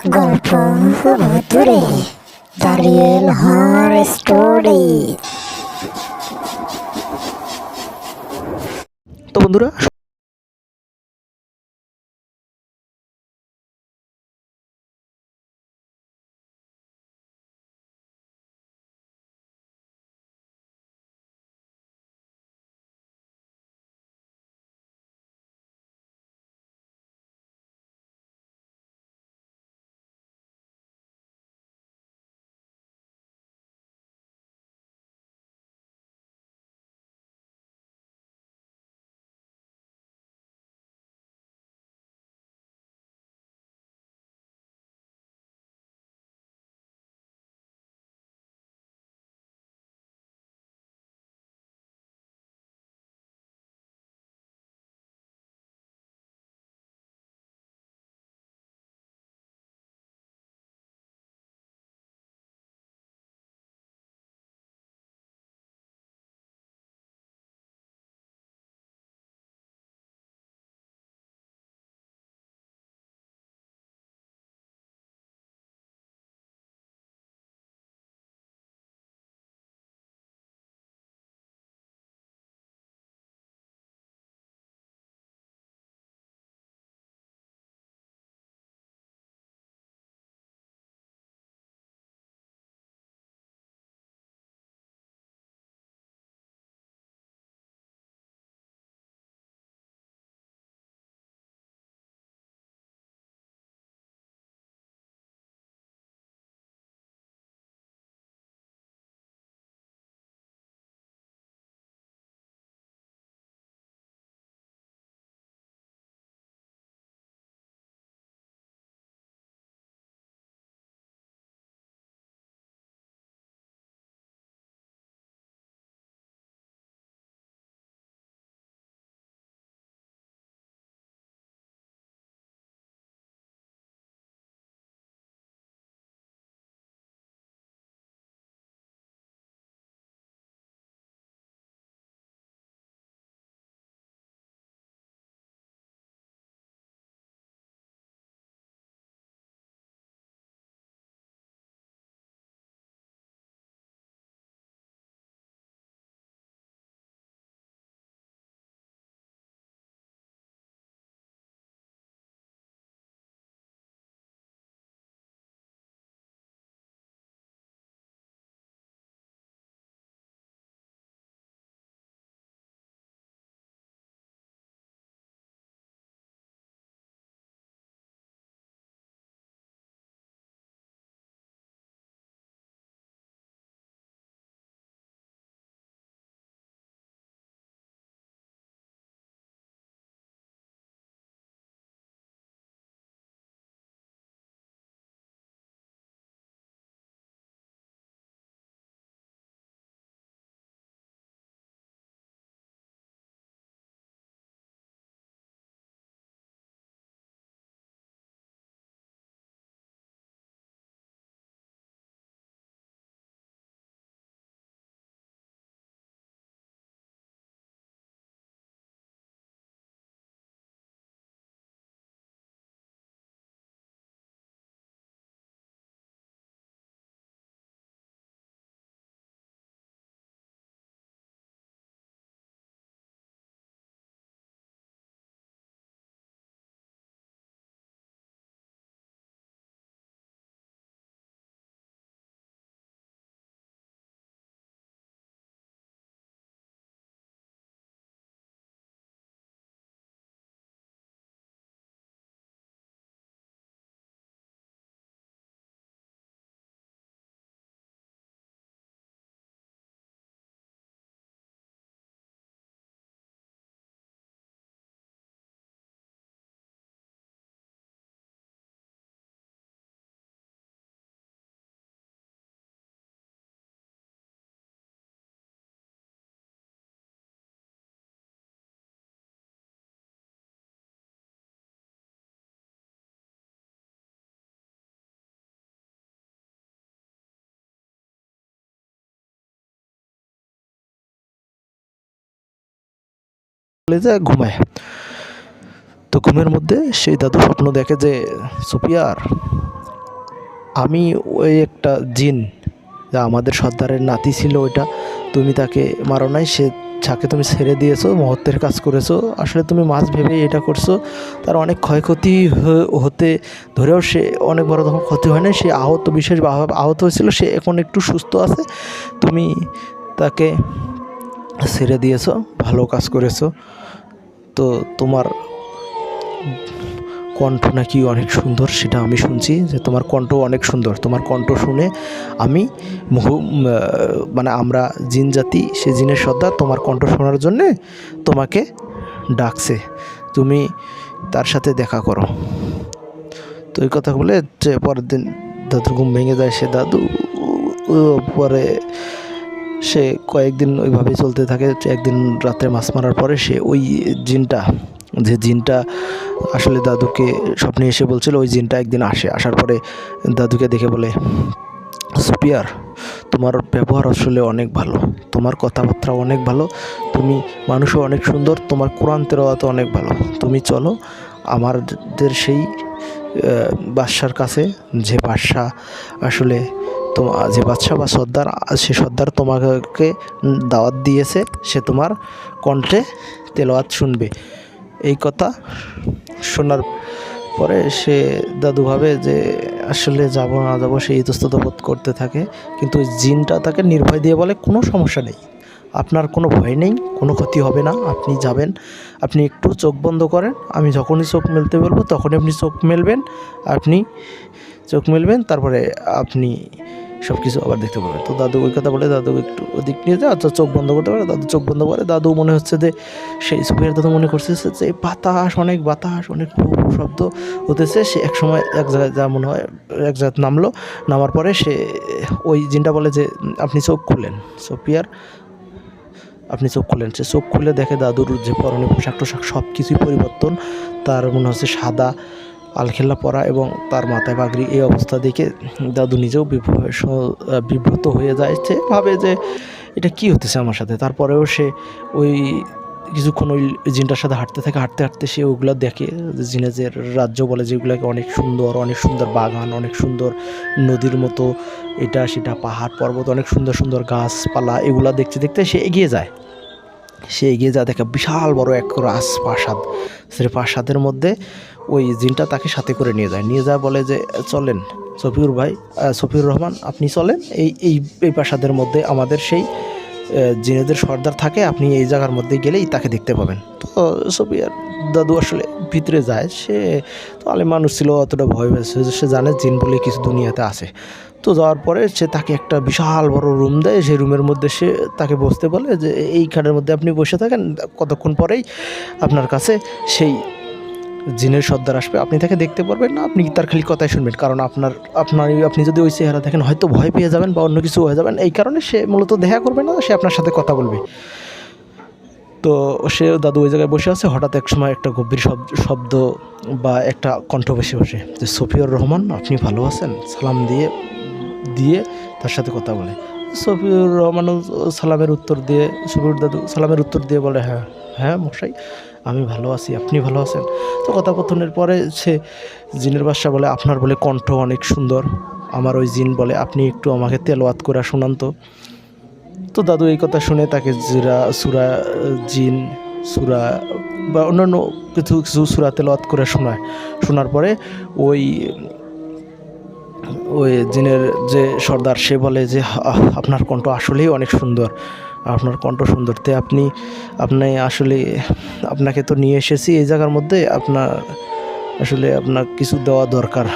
গল্প ভুতুড়ে দাঁড়িয়েল হর স্টোরি। তো বন্ধুরা, চলে যায় ঘুমায়। তো ঘুমের মধ্যে সেই দাদু স্বপ্ন দেখে যে সুপিয়ার আমি ওই একটা জিন, যা আমাদের সর্দারের নাতি ছিল ওইটা, তুমি তাকে মারো নাই, যাকে তুমি ছেড়ে দিয়েছো, মহত্বের কাজ করেছো, আসলে তুমি মাছ ভেবে এটা করছো। তার অনেক ক্ষয়ক্ষতি হতে ধরেও সে অনেক বড় তখন ক্ষতি হয় না, সে আহত, বিশেষভাবে আহত হয়েছিল, সে এখন একটু সুস্থ আছে, তুমি তাকে ছেড়ে দিয়েছো, ভালো কাজ করেছো। তো তোমার কণ্ঠ নাকি অনেক সুন্দর, সেটা আমি শুনছি যে তোমার কণ্ঠ অনেক সুন্দর। তোমার কণ্ঠ শুনে আমি মানে আমরা জিন জাতি, সে জিনের সর্দার তোমার কণ্ঠ শোনার জন্যে তোমাকে ডাকছে, তুমি তার সাথে দেখা করো। তো এই কথা বলে যে পরের দিন দাদুর ঘুম ভেঙে যায়। সে দাদু পরে সে কয়েকদিন ওইভাবেই চলতে থাকে। একদিন রাত্রে মাছ মারার পরে সে ওই জিনটা, যে জিনটা আসলে দাদুকে স্বপ্নে এসে বলছিল, ওই জিনটা একদিন আসার পরে দাদুকে দেখে বলে, সুপিয়ার, তোমার ব্যবহার আসলে অনেক ভালো, তোমার কথাবার্তা অনেক ভালো, তুমি মানুষও অনেক সুন্দর, তোমার কোরআন তেলাওয়াত অনেক ভালো, তুমি চলো আমাদের সেই বাদশার কাছে, যে বাদশা আসলে যে বাদশা বা সর্দার, সে সর্দার তোমাকে দাওয়াত দিয়েছে, সে তোমার কণ্ঠে তেলাওয়াত শুনবে। এই কথা শোনার পরে সে দাদু ভাবে যে আসলে যাব না যাবো, সে ইতস্তত বোধ করতে থাকে। কিন্তু ওই জিনটা তাকে নির্ভয় দিয়ে বলে, কোনো সমস্যা নেই, আপনার কোনো ভয় নেই, কোনো ক্ষতি হবে না, আপনি যাবেন, আপনি একটু চোখ বন্ধ করেন, আমি যখনই চোখ মেলতে বলবো তখনই আপনি চোখ মেলবেন, আপনি চোখ মেলবেন, তারপরে আপনি সব কিছু আবার দেখতে পাবেন। তো দাদু ওই কথা বলে দাদু একটু ওদিক নিয়ে যায়, আচ্ছা চোখ বন্ধ করতে পারে। দাদু চোখ বন্ধ করে, দাদু মনে হচ্ছে যে সেই সুপিয়ার দাদু মনে করছে যে বাতাস, অনেক শব্দ হতেছে। সে এক সময় এক জায়গায় যা মনে হয় এক জায়গায় নামার পরে সে ওই জিনটা বলে যে আপনি চোখ খুলেন সুপিয়ার, আপনি চোখ খুলেন। সে চোখ খুলে দেখে দাদুর যে পরনে পোশাক টোশাক সব কিছুই পরিবর্তন। তার মনে হচ্ছে সাদা আলখেল্লা পরা এবং তার মাথায় পাগড়ি। এই অবস্থা দেখে দাদু নিজেও বিব্রত হয়ে যায়, সে ভাবে যে এটা কি হতেছে আমার সাথে। তারপরেও সে ওই কিছুক্ষণ ওই জিনটার সাথে হাঁটতে থাকে, হাঁটতে হাঁটতে সে ওগুলো দেখে, জিনেজের রাজ্য বলে যেগুলোকে, অনেক সুন্দর বাগান, অনেক সুন্দর নদীর মতো, এটা সেটা পাহাড় পর্বত, অনেক সুন্দর গাছপালা, এগুলা দেখতে দেখতে সে এগিয়ে যায়। দেখে বিশাল বড় এক রাজপ্রাসাদ। সে প্রাসাদের মধ্যে ওই জিনটা তাকে সাথে করে নিয়ে যায় বলে যে চলেন সফিউর রহমান, আপনি চলেন, এই প্রাসাদের মধ্যে আমাদের সেই জিনেদের সর্দার থাকে, আপনি এই জায়গার মধ্যে গেলেই তাকে দেখতে পাবেন। তো সফিয়ার দাদু আসলে ভিতরে যায়, সে তো আলে মানুষ ছিল, অতটা ভয় পেয়েছে, সে জানে জিন বলে কিছু দুনিয়াতে আছে। তো যাওয়ার পরে সে তাকে একটা বিশাল বড় রুম দেয়, সেই রুমের মধ্যে সে তাকে বসতে বলে যে এইখানের মধ্যে আপনি বসে থাকেন, কতক্ষণ পরেই আপনার কাছে সেই জিনের সর্দার আসবে, আপনি তাকে দেখতে পারবেন না, আপনি তার খালি কথাই শুনবেন, কারণ আপনি যদি ওই চেহারা দেখেন হয়তো ভয় পেয়ে যাবেন বা অন্য কিছু হয়ে যাবেন, এই কারণে সে মূলত দেখা করবে না, সে আপনার সাথে কথা বলবে। তো সে দাদু ওই জায়গায় বসে আছে, হঠাৎ এক সময় একটা গভীর শব্দ বা একটা কণ্ঠ ভেসে বসে যে সফিউর রহমান, আপনি ভালো আছেন, সালাম দিয়ে তার সাথে কথা বলে। সফিউর রহমান সফিউর দাদু সালামের উত্তর দিয়ে বলে, হ্যাঁ মশাই, আমি ভালো আছি, আপনি ভালো আছেন। তো কথোপকথনের পরে সে জিনের বাদশা বলে, আপনার বলে কণ্ঠ অনেক সুন্দর, আমার ওই জিন বলে আপনি একটু আমাকে তেলাওয়াত করে শোনান তো। তো দাদু এই কথা শুনে তাকে সূরা জিন, সূরা বা অন্যান্য কিছু সূরা তেলাওয়াত করে শোনার পরে ওই জিনের যে সর্দার, সে বলে যে আপনার কণ্ঠ আসলেই অনেক সুন্দর, আপনার কণ্ঠ সুন্দর, তে আপনি আসলে আপনাকে তো নিয়ে এসেছি এই জায়গার মধ্যে, আপনার কিছু দেওয়া দরকার।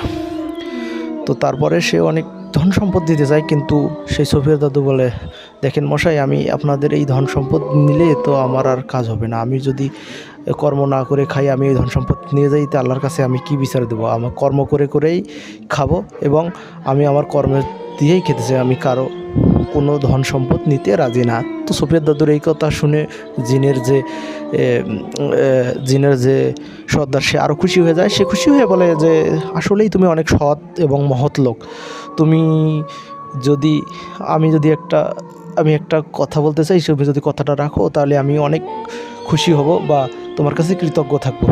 তো তারপরে সে অনেক ধন সম্পদ দিতে চায়, কিন্তু সেই সফিয়ার দাদু বলে, দেখেন মশাই, আমি আপনাদের এই ধন সম্পদ নিলে তো আমার আর কাজ হবে না, আমি যদি কর্ম না করে খাই, আমি এই ধন সম্পদ নিয়ে যাই, তো আল্লাহর কাছে আমি কি বিচার দেবো? আমার কর্ম করেই খাবো, এবং আমি আমার কর্মের দিয়েই খেতে চাই, আমি কারো কোনো ধন সম্পদ নিতে রাজি না। তো সফিয়ার দাদুর এই কথা শুনে জিনের যে সর্দার, সে আরও খুশি হয়ে যায়। সে খুশি হয়ে বলে যে আসলেই তুমি অনেক সৎ এবং মহৎ লোক, তুমি যদি আমি একটা কথা বলতে চাই, তুমি যদি কথাটা রাখো তাহলে আমি অনেক খুশি হব বা তোমার কাছে কৃতজ্ঞ থাকবো।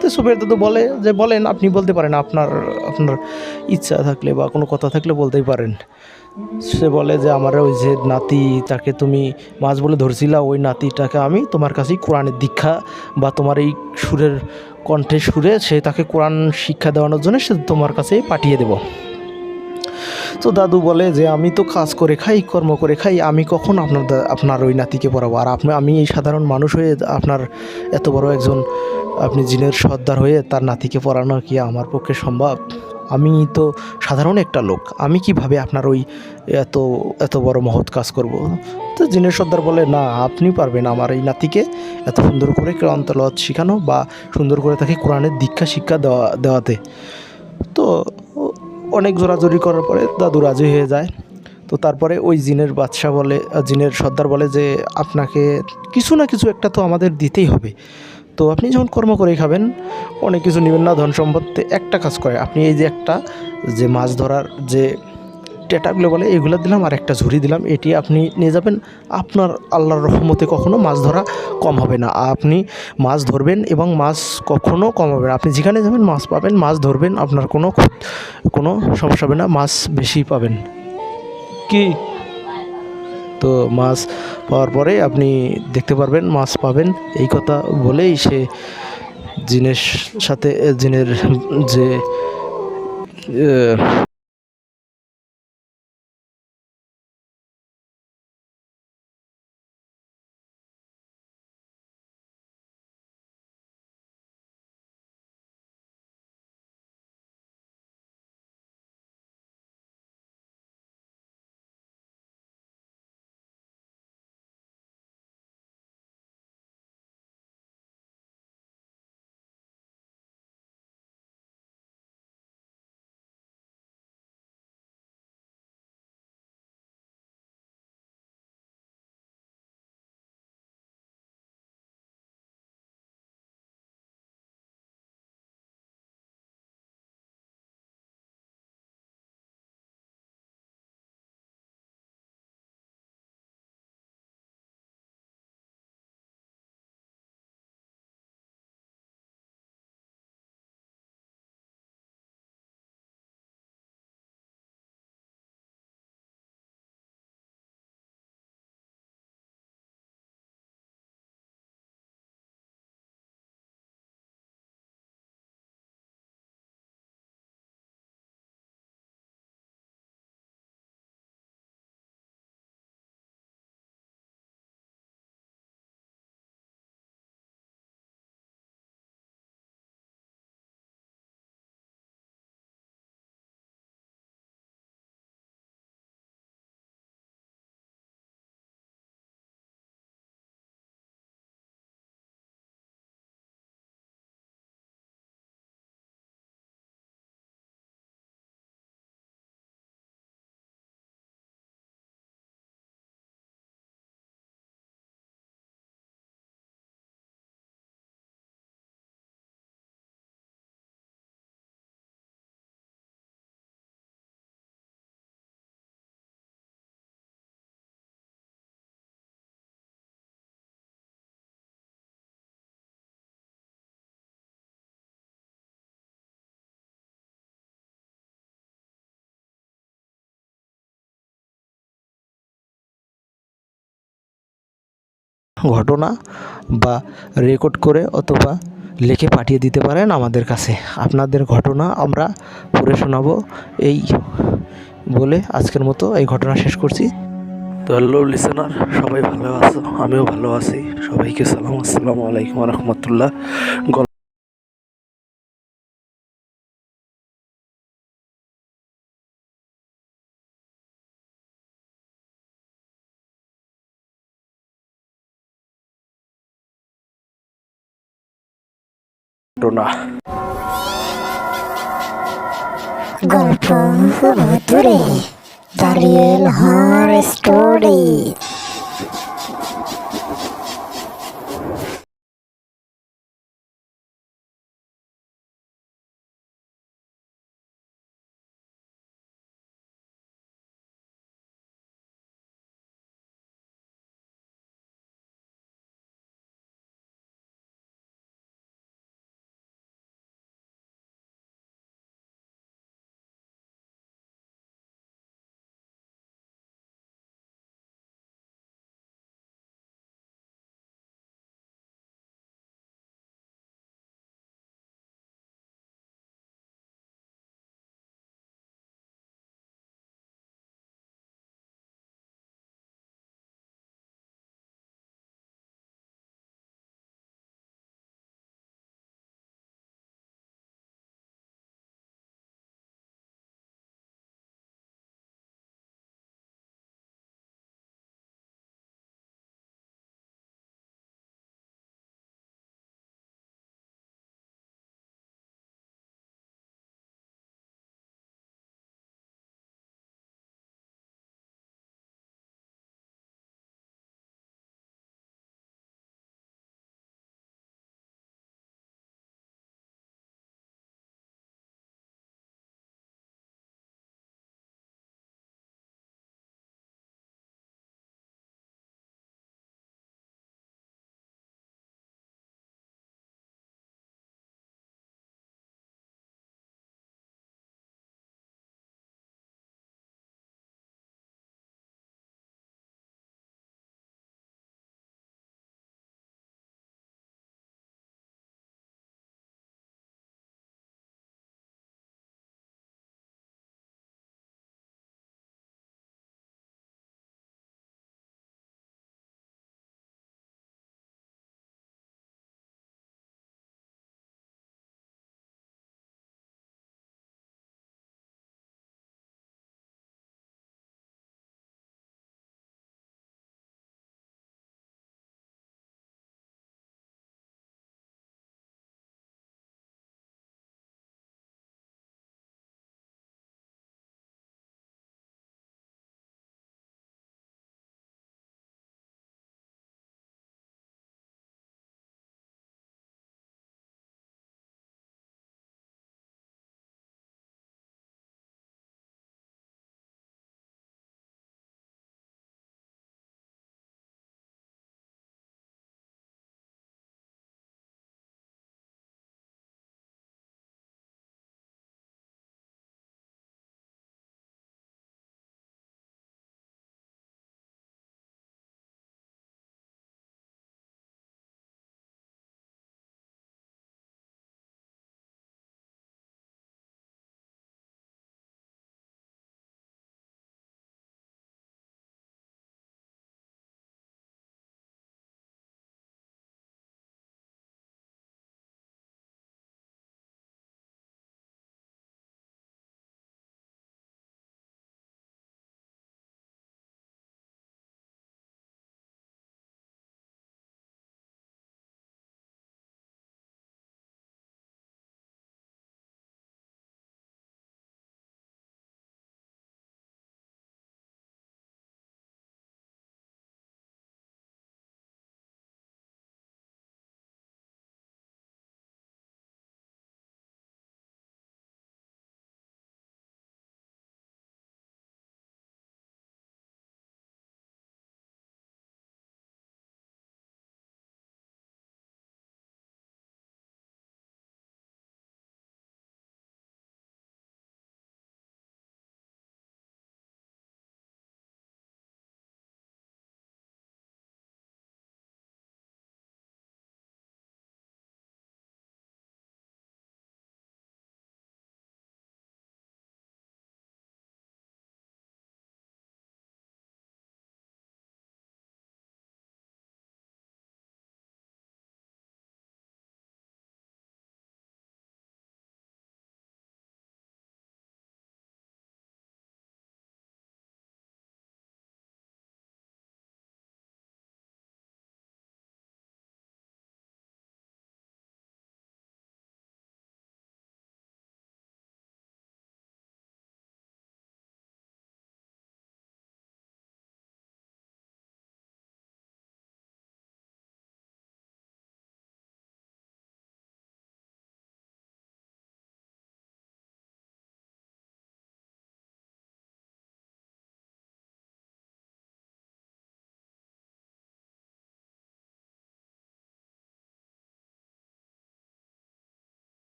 তো তো সুবের দাদু বলে যে বলেন, আপনি বলতে পারেন, আপনার আপনার ইচ্ছা থাকলে বা কোনো কথা থাকলে বলতেই পারেন। সে বলে যে আমার ওই যে নাতি, তাকে তুমি মাছ বলে ধরছিলা, ওই নাতিটাকে আমি তোমার কাছেই কোরআনের দীক্ষা বা তোমার এই সুরের কণ্ঠে সুরে সে তাকে কোরআন শিক্ষা দেওয়ানোর জন্য সে তোমার কাছেই পাঠিয়ে দেব। তো দাদু বলে যে আমি তো কাজ করে খাই, কর্ম করে খাই, আমি কখন আপনার ওই নাতিকে পড়াবো? আর আমি এই সাধারণ মানুষ হয়ে আপনার এত বড় একজন, আপনি জিনের সর্দার হয়ে তার নাতিকে পড়ানো কি আমার পক্ষে সম্ভব? আমি তো সাধারণ একটা লোক, আমি কিভাবে আপনার ওই এত এত বড় মহৎ কাজ করব? তো জিনের সর্দার বলে, না, আপনি পারবেন আমার এই নাতিকে এত সুন্দর করে কোরআন তেলাওয়াত শেখানো বা সুন্দর করে তাকে কোরআনের দীক্ষা শিক্ষা দেওয়াতে। তো অনেক জোরাজুরি করার পরে দাদু রাজি হয়ে যায়। তো তারপরে ওই জিনের বাদশা বলে, জিনের সর্দার বলে যে আপনাকে কিছু না কিছু একটা তো আমাদের দিতেই হবে। তো আপনি যখন কর্ম করেই খাবেন, অনেক কিছু নেবেন না ধন সম্পত্তি, একটা কাজ করে আপনি এই যে একটা যে মাছ ধরার যে টেটাগুলো বলে এগুলো দিলাম আর একটা ঝুড়ি দিলাম, এটি আপনি নিয়ে যাবেন। আপনার আল্লাহর রহমতে কখনো মাছ ধরা কম হবে না, আপনি মাছ ধরবেন এবং মাছ কখনো কম হবে না। আপনি যেখানে যাবেন মাছ পাবেন, মাছ ধরবেন, আপনার কোনো সমস্যা হবে না, মাছ বেশি পাবেন। কি? তো মাছ পাওয়ার পরে আপনি দেখতে পারবেন, মাছ পাবেন, এই কথা বলেই সে জিনের সাথে জিনের যে ঘটনা বা রেকর্ড করে অথবা লিখে পাঠিয়ে দিতে পারেন আমাদের কাছে। আপনাদের ঘটনা আমরা পড়ে শোনাবো। এই বলে আজকের মতো এই ঘটনা শেষ করছি। তো হ্যালো লিসেনার, সবাই ভালো আছো? আমিও ভালো আছি। সবাইকে সালাম, আসসালামু আলাইকুম রহমতুল্লাহ। ঘটনা। গল্প হলো দূরে, দাঁড়িয়ে হর স্টোরি।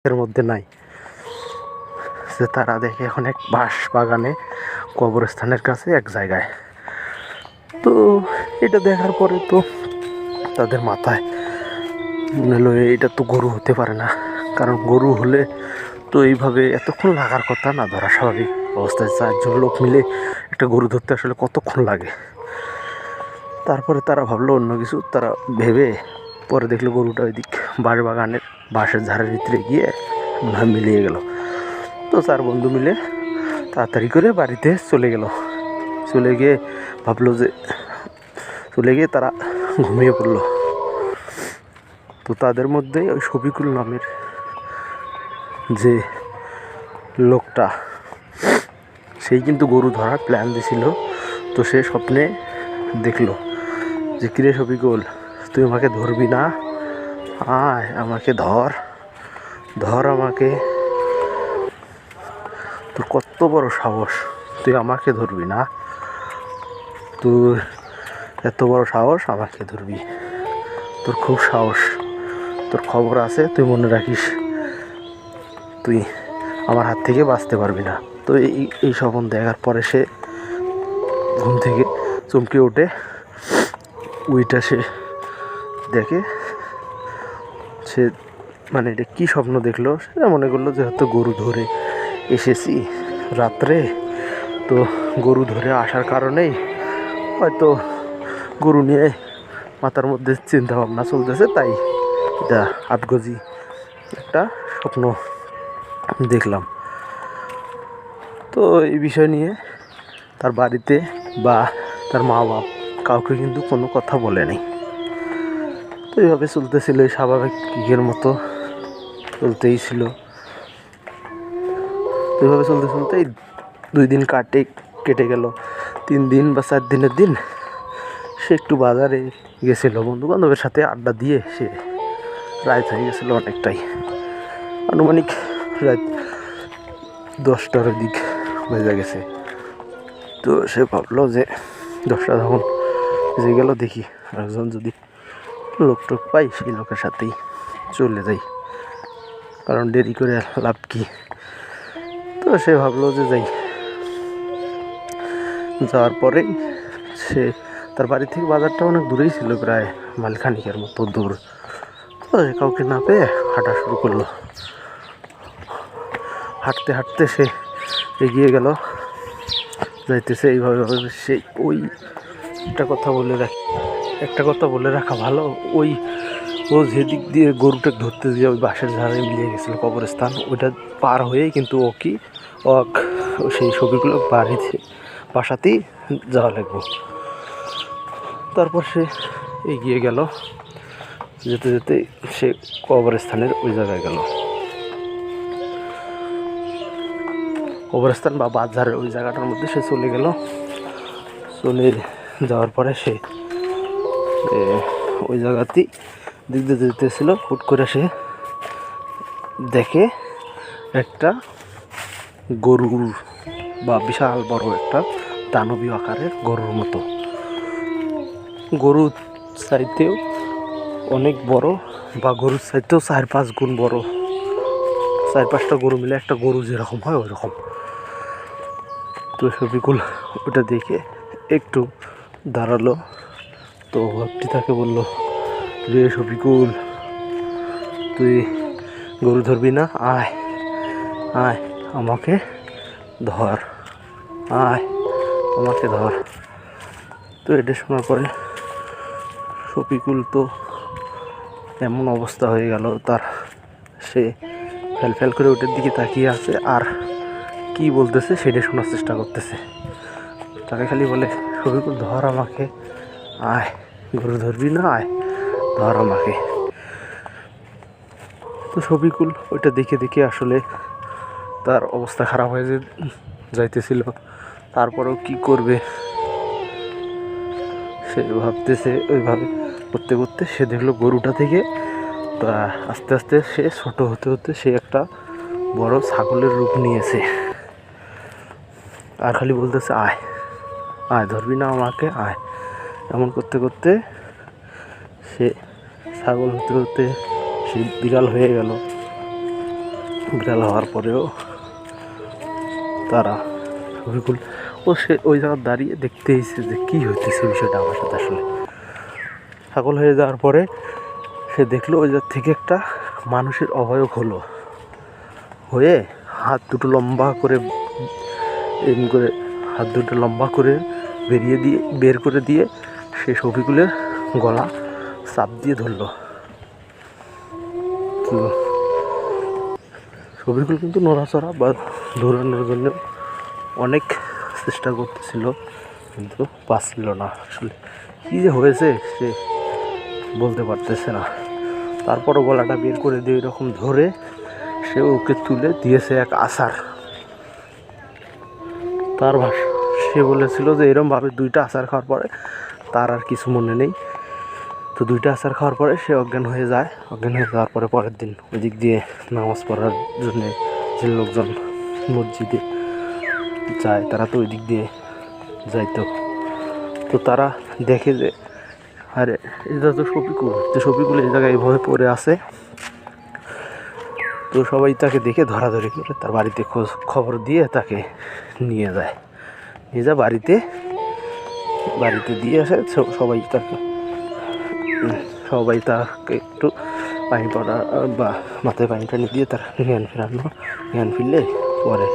এর মধ্যে নাই। যে তারা দেখে এখন এক বাঁশ বাগানে কবরস্থানের কাছে এক জায়গায়। তো এটা দেখার পরে তো তাদের মাথায় মনে হলো এটা তো গরু হতে পারে না, কারণ গরু হলে তো এইভাবে এতক্ষণ লাগার কথা না, ধরা স্বাভাবিক অবস্থায় 4 জন লোক মিলে একটা গরু ধরতে আসলে কতক্ষণ লাগে। তারপরে তারা ভাবলো অন্য কিছু, তারা ভেবে পরে দেখলো গরুটা ওই দিক বাঁশ বাগানের বাঁশের ঝাড়ের ভিতরে গিয়ে মনে হয় মিলিয়ে গেল। তো 4 বন্ধু মিলে তাড়াতাড়ি করে বাড়িতে চলে গেল। চলে গিয়ে ভাবলো যে চলে গিয়ে তারা ঘুমিয়ে পড়লো। তো তাদের মধ্যে ওই শফিকুল নামের যে লোকটা, সেই কিন্তু গরু ধরার প্ল্যান দিছিল। তো সে স্বপ্নে দেখলো যে কিরে শফিকুল, তুই আমাকে ধরবি না? আয় আমাকে ধর, ধর আমাকে, তোর কত বড় সাহস, তুই আমাকে ধরবি না? তোর এত বড় সাহস আমাকে ধরবি? তোর খুব সাহস, তোর খবর আছে, তুই মনে রাখিস, তুই আমার হাত থেকে বাঁচতে পারবি না। তো এই স্বপ্ন দেখার পরে সে ঘুম থেকে চমকে ওঠে। ওইটা সে দেখে, সে মানে এটা কী স্বপ্ন দেখলো, সেটা মনে করলো যে হয়তো গরু ধরে এসেছি রাত্রে, তো গরু ধরে আসার কারণেই হয়তো গরু নিয়ে মাথার মধ্যে চিন্তা ভাবনা চলতেছে, তাই এটা আটগজি একটা স্বপ্ন দেখলাম। তো এই বিষয় নিয়ে তার বাড়িতে বা তার মা বাপ কাউকে কিন্তু কোনো কথা বলেনি। তো এইভাবে চলতেছিল, স্বাভাবিকের মতো চলতেই ছিল। এইভাবে চলতে চলতে 2 দিন কেটে গেল। 3 দিন বা 4 দিনের দিন সে একটু বাজারে গেছিলো বন্ধু বান্ধবের সাথে আড্ডা দিয়ে, সে রাত হয়ে গেছিলো অনেকটাই, আনুমানিক রাত 10টার দিক বেজে গেছে। তো সে ভাবলো যে 10টা যখন বেজে গেল, দেখি একজন যদি লোক টোক পাই সেই লোকের সাথেই চলে যাই, কারণ দেরি করে লাভ কি। তো সে ভাবলো যে যাই। যাওয়ার পরেই সে তার বাড়ি থেকে বাজারটা অনেক দূরেই ছিল, প্রায় মাইলখানিকের মতো দূর। তো সে কাউকে না পেয়ে হাঁটা শুরু করলো। হাঁটতে হাঁটতে সে এগিয়ে গেল, যাইতেছে এইভাবে। সেই ওই একটা কথা বলে রাখা ভালো, ও যেদিক দিয়ে গরুটা ধরতে দিয়ে ওই বাঁশের ঝাড়ে মিলিয়ে গেছিলো কবরস্থান, ওইটা পার হয়েই কিন্তু সেই ছবিগুলো বাসাতেই যাওয়া লাগবে। তারপর সে এগিয়ে গেল, যেতে যেতে সে কবরস্থানের ওই জায়গায় গেল। কবরস্থান বা বাজারের ওই জায়গাটার মধ্যে সে চলে গেল। চলে যাওয়ার পরে সে ওই জায়গাতেই দিক দিয়ে যেতেছিল, হুট করে সে দেখে একটা গরুর বা বিশাল বড় একটা দানবীয় আকারের গরুর মতো, গরুর চাইতেও অনেক বড়, বা গরুর চাইতেও 4-5 গুণ বড়। 4-5টা গরু মিলে একটা গরু যেরকম হয় ওইরকম। তো শফিকুল ওটা দেখে একটু দাঁড়ালো। তো ভাবটি তাকে বলল, রে শফিকুল, তুই গরু ধরবি না? আয় আয় আমাকে ধর, আয় আমাকে ধর। তো এটা শোনার পরে শফিকুল তো এমন অবস্থা হয়ে গেল তার, সে ফ্যাল করে ওটার দিকে তাকিয়ে আছে, আর কি বলতেছে সেটা শোনার চেষ্টা করতেছে। তাকে খালি বলে, শফিকুল ধর আমাকে, আয় গরু ধরবি না? আয় ধর আমাকে। তো শফিকুল ওইটা দেখে দেখে আসলে তার অবস্থা খারাপ হয়ে যাইতেছিল। তারপরেও কি করবে সে ভাবতেছে। ওইভাবে করতে করতে সে দেখলো গরুটা থেকে তা আস্তে আস্তে সে ছোট হতে হতে সে একটা বড় ছাগলের রূপ নিয়েছে, আর খালি বলতেছে, আয় আয় ধরবি না আমাকে, আয়। এমন করতে করতে সে ছাগল হতে হতে সে বিড়াল হয়ে গেল। বিড়াল হওয়ার পরেও তারা শফিকুল সে ওই জায়গায় দাঁড়িয়ে দেখতে এসেছে যে কী হইতেছে বিষয়টা আমার সাথে আসলে। ছাগল হয়ে যাওয়ার পরে সে দেখলো ওই জায়গা থেকে একটা মানুষের অবয়ব হয়ে হাত দুটো লম্বা করে এরকম করে হাত দুটো লম্বা করে বের করে দিয়ে সে শফিকুলের গলা চাপ দিয়ে ধরলো। তো শফিকুল কিন্তু নড়াচড়া বা দৌড়ানোর জন্য অনেক চেষ্টা করতেছিল, কিন্তু পারছিল না। আসলে কী যে হয়েছে সে বলতে পারতেছে না। তারপরও গলাটা বের করে দিয়ে এরকম ধরে সে ওকে তুলে দিয়েছে এক আছাড়। তার ভাষা সে বলেছিল যে এরমভাবে 2টা আছাড় খাওয়ার পরে তার আর কিছু মনে নেই। তো 2টা আছাড় খাওয়ার পরে সে অজ্ঞান হয়ে যায়। অজ্ঞান হয়ে যাওয়ার পরে পরের দিন ওই দিক দিয়ে নামাজ পড়ার জন্যে যে লোকজন মসজিদে যায় তারা তো ওই দিক দিয়ে যাইতো। তো তারা দেখে যে আরে এটা তো শফিকুল, তো শফিকুল এই জায়গায় এইভাবে পড়ে আছে। তো সবাই তাকে দেখে ধরাধরি করে তার বাড়িতে খবর দিয়ে তাকে নিয়ে যায়। নিয়ে যায় বাড়িতে দিয়ে আসে। সবাই তাকে একটু পানি পড়া বা মাথায় পানি টানি দিয়ে তার জ্ঞান ফিরলে পরে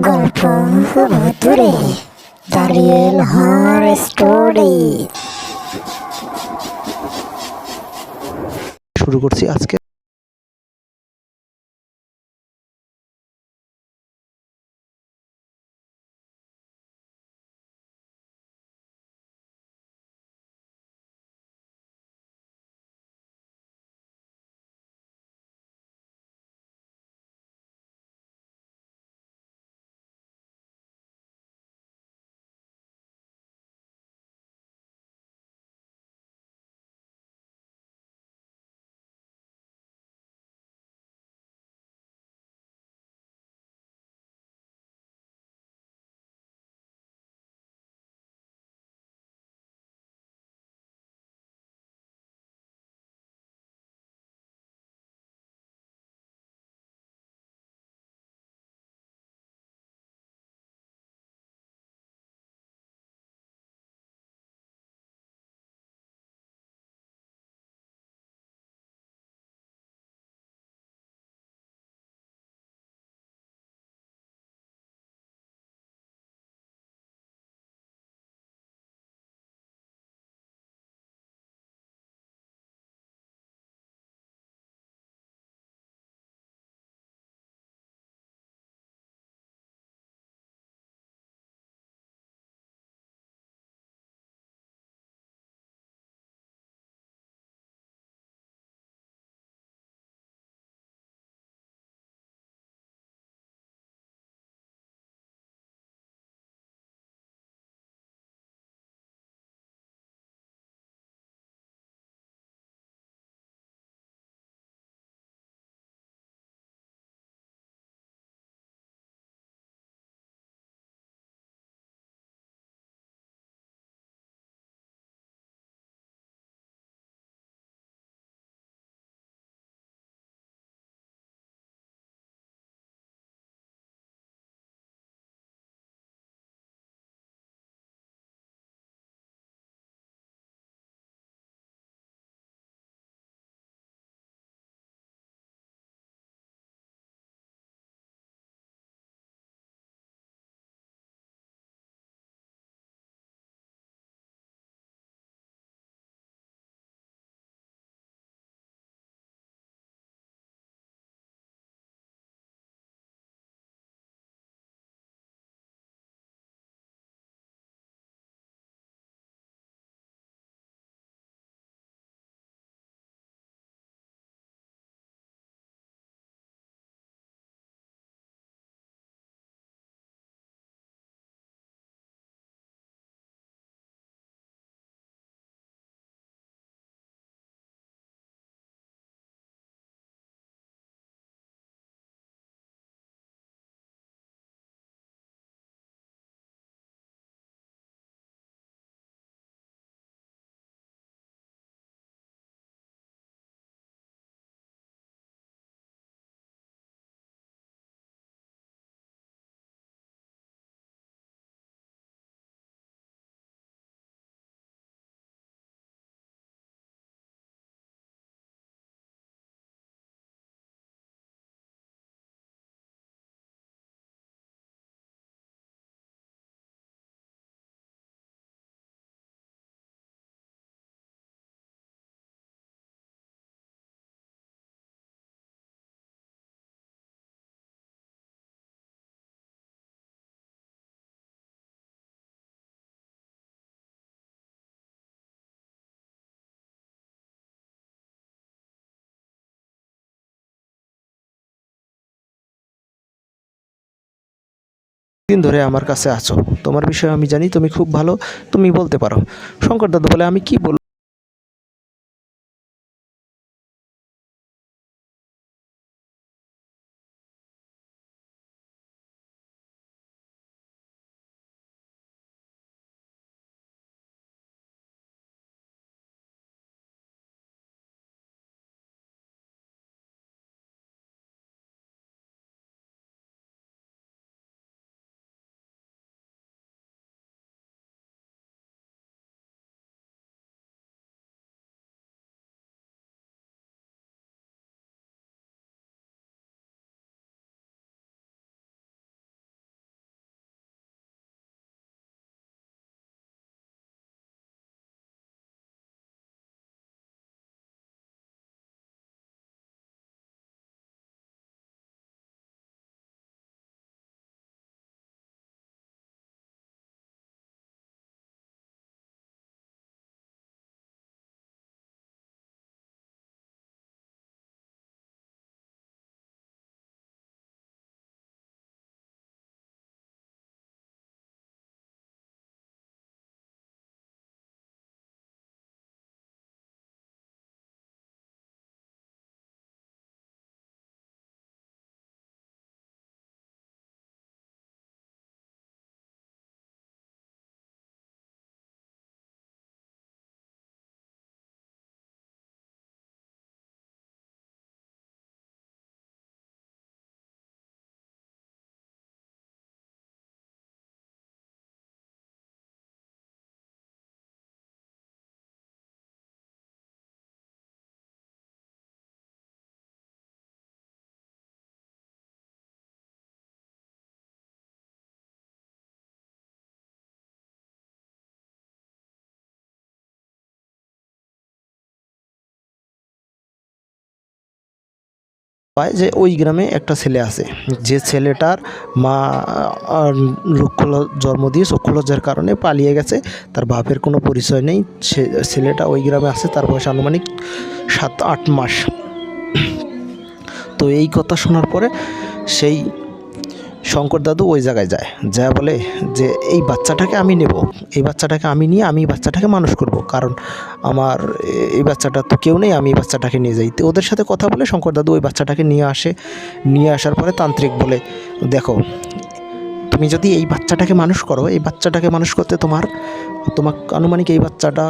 গল্প ভুতুড়ে দ্য রিয়েল হরর স্টোরি। শুরু করছি আজকে। দিন ধরে আমার কাছে আছো, তোমার বিষয়ে আমি জানি, তুমি খুব ভালো, তুমি বলতে পারো। শঙ্কর দাদু বলে, আমি কি বলবো? পায় যে ওই গ্রামে একটা ছেলে আছে, যে ছেলেটার মা জন্ম দিয়ে চক্ষু লজ্জার কারণে পালিয়ে গেছে, তার বাপের কোনো পরিচয় নেই। সে ছেলেটা ওই গ্রামে আছে, তার বয়স আনুমানিক 7-8 মাস। তো এই কথা শোনার পরে সেই শঙ্কর দাদু ওই জায়গায় যায়, যা বলে যে এই বাচ্চাটাকে আমি নেব, এই বাচ্চাটাকে আমি নিয়ে আমি এই বাচ্চাটাকে মানুষ করব, কারণ আমার এই বাচ্চাটা তো কেউ নেই, আমি এই বাচ্চাটাকে নিয়ে যাই। তো ওদের সাথে কথা বলে শঙ্কর দাদু ওই বাচ্চাটাকে নিয়ে আসে। নিয়ে আসার পরে তান্ত্রিক বলে, দেখো তুমি যদি এই বাচ্চাটাকে মানুষ করো, এই বাচ্চাটাকে মানুষ করতে তোমাকে আনুমানিক এই বাচ্চাটা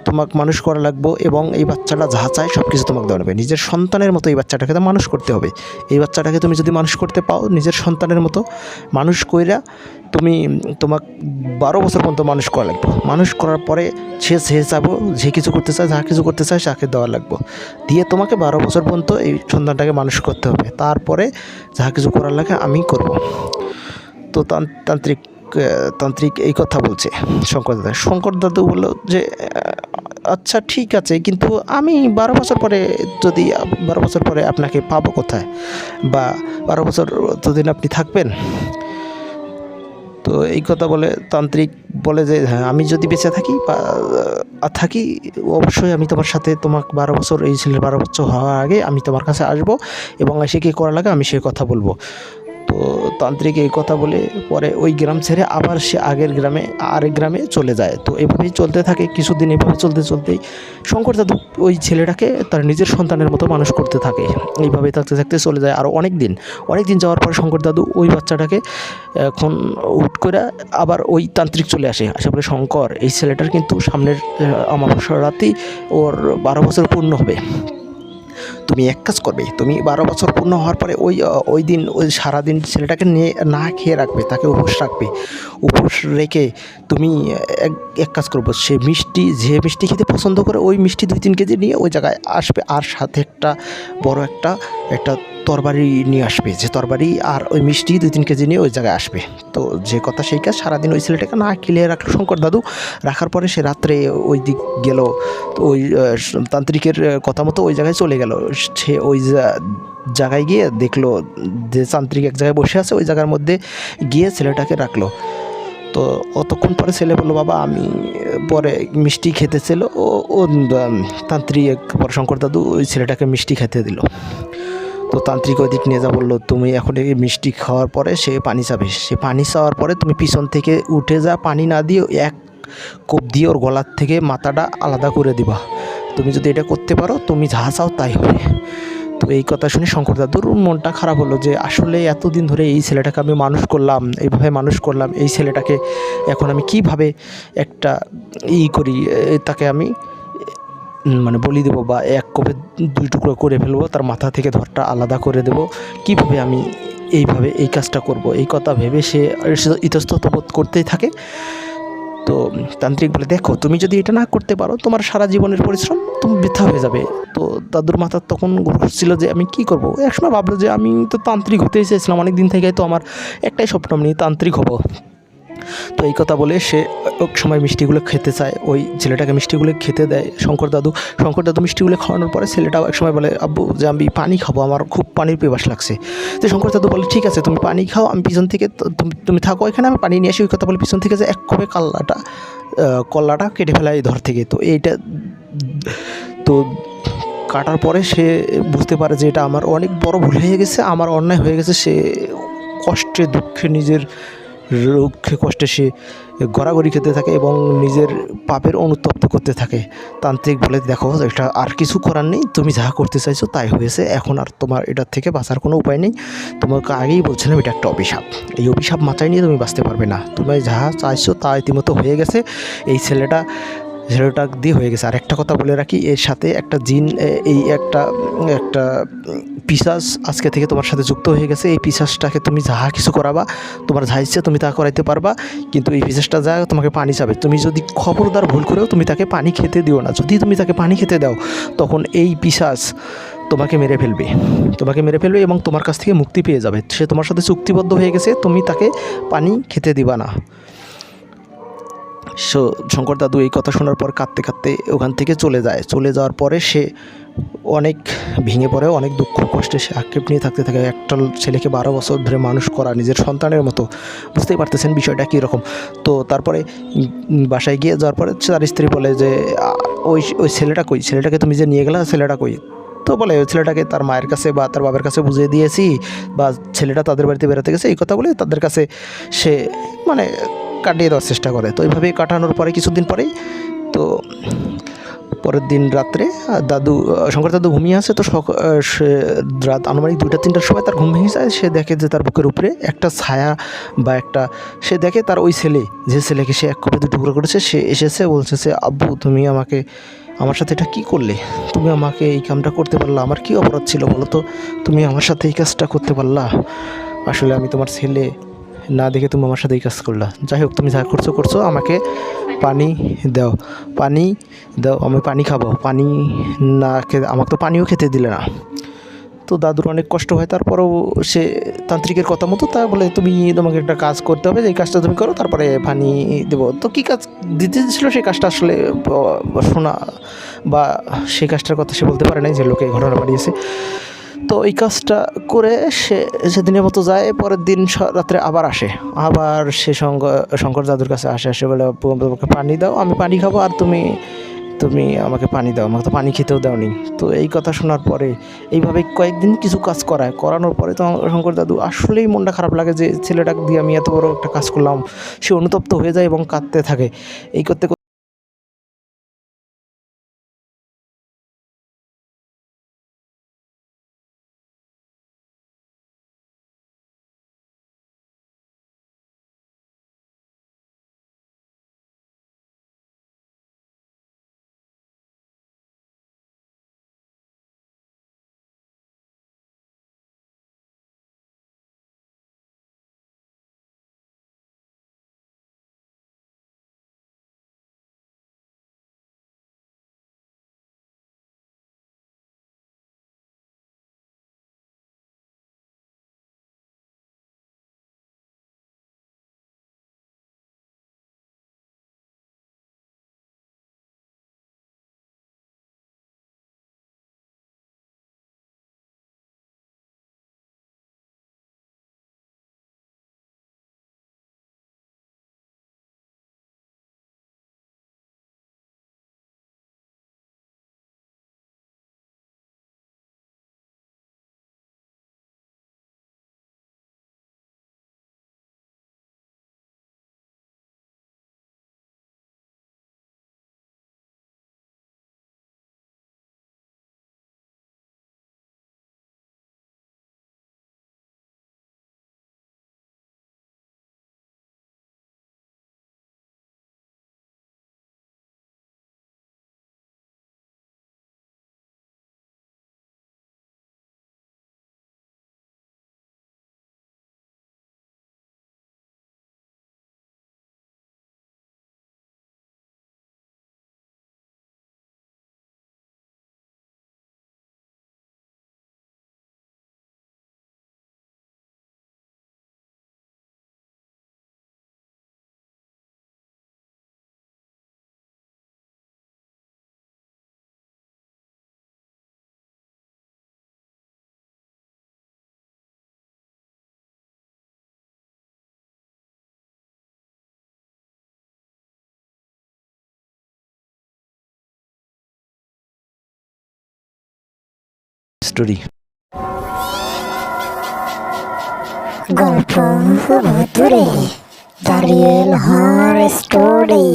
তোমাকে মানুষ করা লাগবে, এবং এই বাচ্চাটা যা চায় সব কিছু তোমাকে দেওয়া হবে। নিজের সন্তানের মতো এই বাচ্চাটাকে তো মানুষ করতে হবে। এই বাচ্চাটাকে তুমি যদি মানুষ করতে পাও নিজের সন্তানের মতো, মানুষ কইরা তোমাকে 12 বছর পর্যন্ত মানুষ করা লাগবে। মানুষ করার পরে সে চাবো যে কিছু করতে চায়, যা কিছু করতে চায় তাকে দেওয়া লাগবে, দিয়ে তোমাকে 12 বছর পর্যন্ত এই সন্তানটাকে মানুষ করতে হবে। তারপরে যা কিছু করার লাগে আমি করব। তো তান্ত্রিক এই কথা বলছে শঙ্কর দাদু বলল যে আচ্ছা ঠিক আছে, কিন্তু আমি 12 বছর পরে যদি 12 বছর পরে আপনাকে পাবো কোথায়, বা 12 বছর যতদিন আপনি থাকবেন? তো এই কথা বলে তান্ত্রিক বলে যে হ্যাঁ, আমি যদি বেঁচে থাকি বা থাকি, অবশ্যই আমি তোমার সাথে, তোমাকে 12 বছর, এই ছেলের 12 বছর হওয়ার আগে আমি তোমার কাছে আসবো, এবং এসে কী করা লাগে আমি সে কথা বলবো। তো তান্ত্রিক এই কথা বলে পরে ওই গ্রাম ছেড়ে আবার সে আরেক গ্রামে চলে যায়। তো এভাবেই চলতে থাকে কিছুদিন। এভাবে চলতেই শঙ্কর দাদু ওই ছেলেটাকে তার নিজের সন্তানের মতো মানুষ করতে থাকে। এইভাবে থাকতে চলে যায় আরও অনেক দিন যাওয়ার পরে শঙ্কর দাদু ওই বাচ্চাটাকে এখন হুট করে আবার ওই তান্ত্রিক চলে আসে বলে, শঙ্কর, এই ছেলেটার কিন্তু সামনের অমাবস্যার রাতেই ওর 12 বছর পূর্ণ হবে। তুমি এক কাজ করবে, তুমি 12 বছর পূর্ণ হওয়ার পরে ওই দিন ওই সারাদিন ছেলেটাকে নিয়ে না খেয়ে রাখবে, তাকে উপোস রাখবে। উপোস রেখে তুমি এক কাজ করবো, যে মিষ্টি খেতে পছন্দ করে ওই মিষ্টি 2-3 কেজি নিয়ে ওই জায়গায় আসবে, আর সাথে একটা বড় একটা তরবারি নিয়ে আসবে, যে তরবারি আর ওই মিষ্টি 2-3 কেজি নিয়ে ওই জায়গায় আসবে। তো যে কথা সেই কাজ। সারাদিন ওই ছেলেটাকে না খেলিয়ে রাখলো শঙ্কর দাদু। রাখার পরে সে রাত্রে ওই দিক গেল, ওই তান্ত্রিকের কথা মতো ওই জায়গায় চলে গেল। সে ওই জায়গায় গিয়ে দেখলো যে তান্ত্রিক এক জায়গায় বসে আছে, ওই জায়গার মধ্যে গিয়ে ছেলেটাকে রাখলো। তো অতক্ষণ পরে ছেলে বললো, বাবা আমি পরে মিষ্টি খেতে ছিল। ও তান্ত্রিক পরে শঙ্কর দাদু ওই ছেলেটাকে মিষ্টি খেতে দিল। তো তো তান্ত্রিক ওদিক নিয়ে যা বললো, তুমি এখন এই মিষ্টি খাওয়ার পরে সে পানি চাবে, সে পানি চাওয়ার পরে তুমি পিছন থেকে উঠে যা, পানি না দিয়ে এক কোপ দিয়ে ওর গলার থেকে মাথাটা আলাদা করে দিবা। তুমি যদি এটা করতে পারো, তুমি যা চাও তাই হবে। তো এই কথা শুনে শঙ্কর দাদুর মনটা খারাপ হলো যে আসলে এতদিন ধরে এই ছেলেটাকে আমি মানুষ করলাম, এইভাবে মানুষ করলাম, এই ছেলেটাকে এখন আমি কিভাবে একটা করি, তাকে আমি মানে বলি দেবো বা এক কোপে দুই টুকরো করে ফেলবো, তার মাথা থেকে ধরটা আলাদা করে দেবো, কিভাবে আমি এইভাবে এই কাজটা করব, এই কথা ভেবে সে ইতস্তত বোধ করতেই থাকে। তো তান্ত্রিক বলে, দেখো তুমি যদি এটা না করতে পারো, তোমার সারা জীবনের পরিশ্রম তুমি বৃথা হয়ে যাবে। তো দাদুর মাথার তখন ঘুরছিল যে আমি কি করব। একসময় ভাবলো যে আমি তো তান্ত্রিক হতেই চেয়েছিলাম, অনেক দিন থেকে তো আমার একটাই স্বপ্ন, আমি তান্ত্রিক হব। তো এই কথা বলে সে এক সময় মিষ্টিগুলো খেতে চায়, ওই ছেলেটাকে মিষ্টিগুলো খেতে দেয় শঙ্কর দাদু। শঙ্কর দাদু মিষ্টিগুলো খাওয়ানোর পরে ছেলেটাও এক সময় বলে, আব্বু যে আমি পানি খাবো, আমার খুব পানির পিপাস লাগছে। তো শঙ্কর দাদু বলে, ঠিক আছে তুমি পানি খাও, আমি পিছন থেকে তুমি থাকো এখানে, আমি পানি নিয়ে আসি। ওই কথা বলে পিছন থেকে যে এক কোপে কল্লাটা কেটে ফেলায় ধর থেকে। তো এইটা তো কাটার পরে সে বুঝতে পারে যে এটা আমার অনেক বড় ভুল হয়ে গেছে, আমার অন্যায় হয়ে গেছে। সে কষ্টে দুঃখে নিজের দুঃখে কষ্টে সে গড়াগড়ি খেতে থাকে এবং নিজের পাপের অনুতপ্ত করতে থাকে। তান্ত্রিক বলে, দেখো এটা আর কিছু করার নেই, তুমি যা করতে চাইছো তাই হয়েছে, এখন আর তোমার এটার থেকে বাঁচার কোনো উপায় নেই। তোমাকে আগেই বলছিলাম এটা একটা অভিশাপ, এই অভিশাপ মাথায় নিয়ে তুমি বাঁচতে পারবে না, তুমি যা চাইছো তা ইতিমধ্যে হয়ে গেছে, এই ছেলেটা দিয়ে হয়ে গেছে। আর একটা কথা বলে রাখি, এর সাথে একটা জিন, এই একটা একটা পিশাচ আজকে থেকে তোমার সাথে যুক্ত হয়ে গেছে। এই পিশাচটাকে তুমি যাহা কিছু করাবা, তোমার যা ইচ্ছে তুমি তা করাইতে পারবা, কিন্তু এই পিশাচটা যা তোমাকে পানি চাবে, তুমি যদি খবরদার ভুল করেও তুমি তাকে পানি খেতে দিও না। যদি তুমি তাকে পানি খেতে দাও, তখন এই পিশাচ তোমাকে মেরে ফেলবে, এবং তোমার কাছ থেকে মুক্তি পেয়ে যাবে। সে তোমার সাথে চুক্তিবদ্ধ হয়ে গেছে, তুমি তাকে পানি খেতে দিবা না। শঙ্কর দাদু এই কথা শোনার পর কাঁদতে কাঁদতে ওখান থেকে চলে যাওয়ার পরে সে অনেক ভেঙে পড়ে, অনেক দুঃখ কষ্টে সে আক্ষেপ নিয়ে থাকতে থাকে। একটা ছেলেকে 12 বছর ধরে মানুষ করা, নিজের সন্তানের মতো, বুঝতেই পারতেছেন বিষয়টা কীরকম। তো তারপরে বাসায় গিয়ে যাওয়ার পরে তার স্ত্রী বলে যে ওই ছেলেটা কই, ছেলেটাকে তুমি যে নিয়ে গেলা, ছেলেটা কই। তো বলে, ওই ছেলেটাকে তার মায়ের কাছে বা তার বাবার কাছে বুঝিয়ে দিয়েছি, বা ছেলেটা তাদের বাড়িতে বেড়াতে গেছে, এই কথা বলে তাদের কাছে সে মানে কাটিয়ে দেওয়ার চেষ্টা করে। তো এইভাবেই কাটানোর পরে কিছুদিন পরেই, তো পরের দিন রাত্রে শঙ্কর দাদু ঘুমিয়ে আছে। তো সে রাত আনুমানিক 2টা-3টার সময় তার ঘুম ভেঙে যায়। সে দেখে যে তার বুকের উপরে একটা ছায়া বা সে দেখে তার ওই ছেলে, যে ছেলেকে সে এক কোপে 2 টুকরো করেছে, সে এসেছে, বলছে যে আব্বু তুমি আমার সাথে এটা কী করলে, তুমি আমাকে এই কামটা করতে পারলা, আমার কী অপরাধ ছিল বলো তো, তুমি আমার সাথে এই কাজটা করতে পারলা, আসলে আমি তোমার ছেলে না দেখে তুমি আমার সাথে এই কাজ করলা, যাই হোক তুমি যা করছো, আমাকে পানি দাও, পানি দাও, আমি পানি খাবো, পানি না খেতে আমাকে তো পানিও খেতে দিলে না। তো দাদুর অনেক কষ্ট হয়। তারপরেও সে তান্ত্রিকের কথা মতো তা বলে, তোমাকে একটা কাজ করতে হবে, এই কাজটা তুমি করো, তারপরে পানি দেবো। তো কী কাজ দিতে ছিল সেই কাজটা আসলে শোনা বা সেই কাজটার কথা সে বলতে পারে নাই, যে লোকে ঘটনা পাঠিয়েছে। তো এই কাজটা করে সে সেদিনের মতো যায়। পরের দিন রাত্রে আবার আসে, আবার সে শঙ্কর দাদুর কাছে আসে বলে, আমাকে পানি দাও, আমি পানি খাবো, আর তুমি তুমি আমাকে পানি দাও, আমাকে তো পানি খেতেও দাওনি। তো এই কথা শোনার পরে এইভাবে কয়েকদিন কিছু কাজ করানোর পরে তো শঙ্কর দাদু আসলেই মনটা খারাপ লাগে যে ছেলেটাকে দিয়ে আমি এত বড় একটা কাজ করলাম। সে অনুতপ্ত হয়ে যায় এবং কাঁদতে থাকে। এই করতে স্টোরি। গল্প ভুতুরে দাঁড়িয়ে হর স্টোরি।